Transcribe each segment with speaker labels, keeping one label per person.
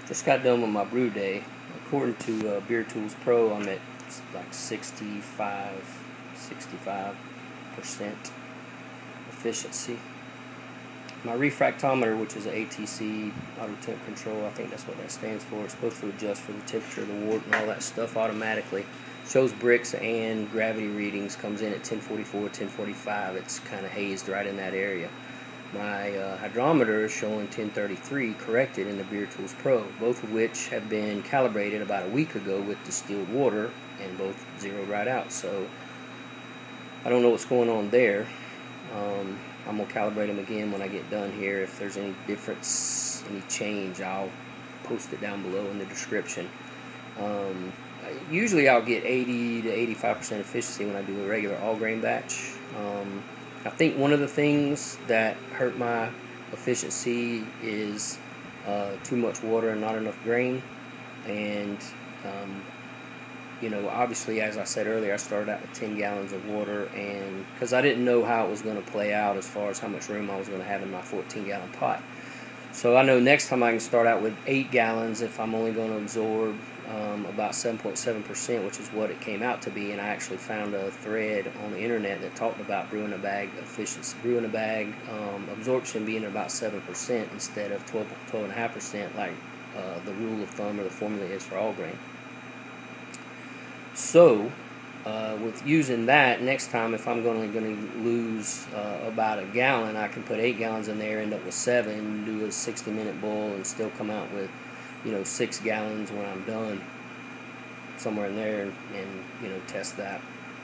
Speaker 1: Just got done with my brew day. According to Beer Tools Pro, I'm at like 65% efficiency. My refractometer, which is an ATC, auto temp control, I think that's what that stands for. It's supposed to adjust for the temperature of the wort and all that stuff automatically. Shows bricks and gravity readings, comes in at 1044, 1045. It's kind of hazed right in that area. My hydrometer is showing 1033 corrected in the Beer Tools Pro, both of which have been calibrated about a week ago with distilled water and both zeroed right out. So I don't know what's going on there. I'm going to calibrate them again when I get done here. If there's any difference, any change, I'll post it down below in the description. Usually I'll get 80 to 85% efficiency when I do a regular all-grain batch. I think one of the things that hurt my efficiency is too much water and not enough grain. And you know, obviously, as I said earlier, I started out with 10 gallons of water, and because I didn't know how it was going to play out as far as how much room I was going to have in my 14-gallon pot. So I know next time I can start out with 8 gallons if I'm only going to absorb about 7.7%, which is what it came out to be. And I actually found a thread on the internet that talked about brewing a bag efficiency, absorption being about 7% instead of 12.5% like the rule of thumb or the formula is for all grain. So, with using that, next time if I'm going to lose about a gallon, I can put 8 gallons in there, end up with 7, do a 60-minute boil, and still come out with, you know, 6 gallons when I'm done, somewhere in there, and you know, test that.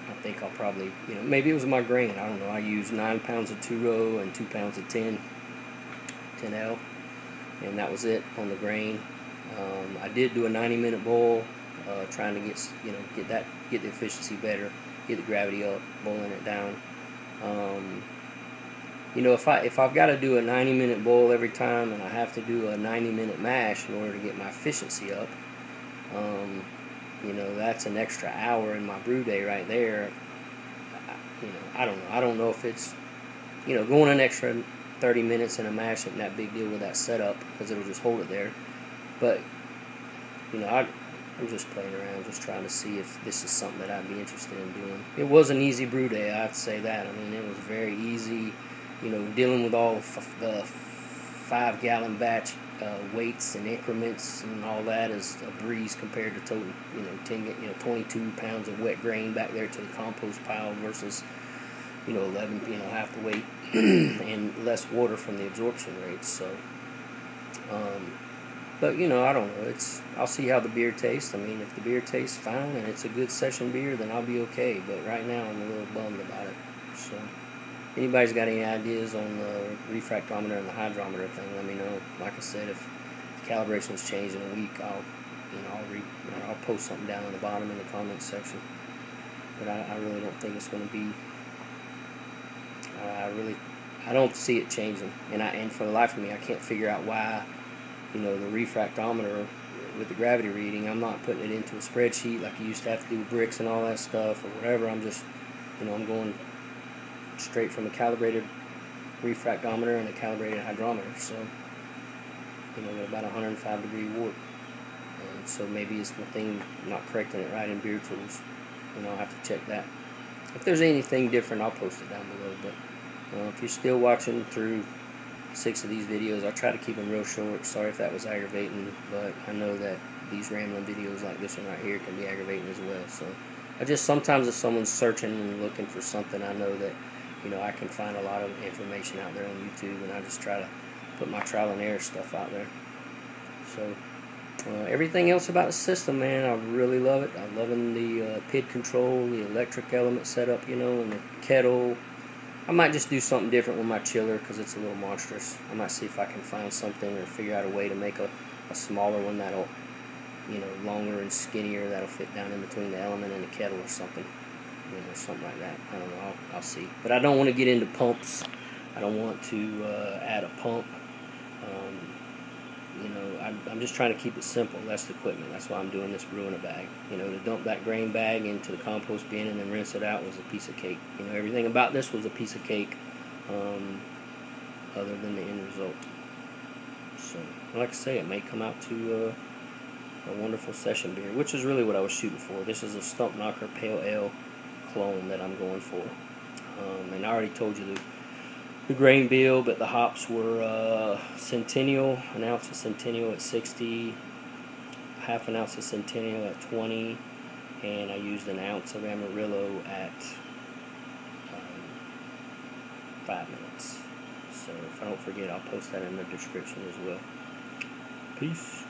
Speaker 1: I think I'll probably, you know, maybe it was my grain. I don't know. I used 9 pounds of 2-row and 2 pounds of 10L, and that was it on the grain. I did do a 90-minute boil. Trying to get the efficiency better, get the gravity up, boiling it down. You know, if I've got to do a 90-minute boil every time, and I have to do a 90-minute mash in order to get my efficiency up, you know, that's an extra hour in my brew day right there. You know, I don't know. I don't know if it's, you know, going an extra 30 minutes in a mash isn't that big deal with that setup because it'll just hold it there. But you know, I'm just playing around, just trying to see if this is something that I'd be interested in doing. It was an easy brew day, I have to say that. I mean, it was very easy, you know, dealing with all the 5-gallon batch weights and increments and all that is a breeze compared to total, you know, 22 pounds of wet grain back there to the compost pile versus, you know, 11, you know, half the weight and less water from the absorption rates. So, but, you know, I don't know. I'll see how the beer tastes. I mean, if the beer tastes fine and it's a good session beer, then I'll be okay. But right now, I'm a little bummed about it. So, if anybody's got any ideas on the refractometer and the hydrometer thing, let me know. Like I said, if the calibration's changed in a week, I'll post something down on the bottom in the comments section. But I really don't think it's going to be. I don't see it changing. And for the life of me, I can't figure out why. You know, the refractometer with the gravity reading, I'm not putting it into a spreadsheet like you used to have to do with bricks and all that stuff or whatever. I'm just, you know, I'm going straight from a calibrated refractometer and a calibrated hydrometer. So, you know, at about 105-degree wort. And so maybe it's the thing not correcting it right in Beer Tools. You know, I'll have to check that. If there's anything different, I'll post it down below. But if you're still watching through 6 of these videos, I try to keep them real short. Sorry if that was aggravating, but I know that these rambling videos like this one right here can be aggravating as well. So sometimes if someone's searching and looking for something, I know that, you know, I can find a lot of information out there on YouTube, and I just try to put my trial and error stuff out there. So everything else about the system, man, I really love it. I'm loving the PID control, the electric element setup, you know, and the kettle. I might just do something different with my chiller because it's a little monstrous. I might see if I can find something or figure out a way to make a smaller one that'll, you know, longer and skinnier, that'll fit down in between the element and the kettle or something. You know, something like that. I don't know. I'll see. But I don't want to get into pumps. I don't want to add a pump. You know, I'm just trying to keep it simple. That's the equipment. That's why I'm doing this brew in a bag. You know, to dump that grain bag into the compost bin and then rinse it out was a piece of cake. You know, everything about this was a piece of cake, other than the end result. So, like I say, it may come out to a wonderful session beer, which is really what I was shooting for. This is a Stumpknocker Pale Ale clone that I'm going for. And I already told you the grain bill, but the hops were Centennial, an ounce of Centennial at 60, half an ounce of Centennial at 20, and I used an ounce of Amarillo at 5 minutes. So if I don't forget, I'll post that in the description as well. Peace.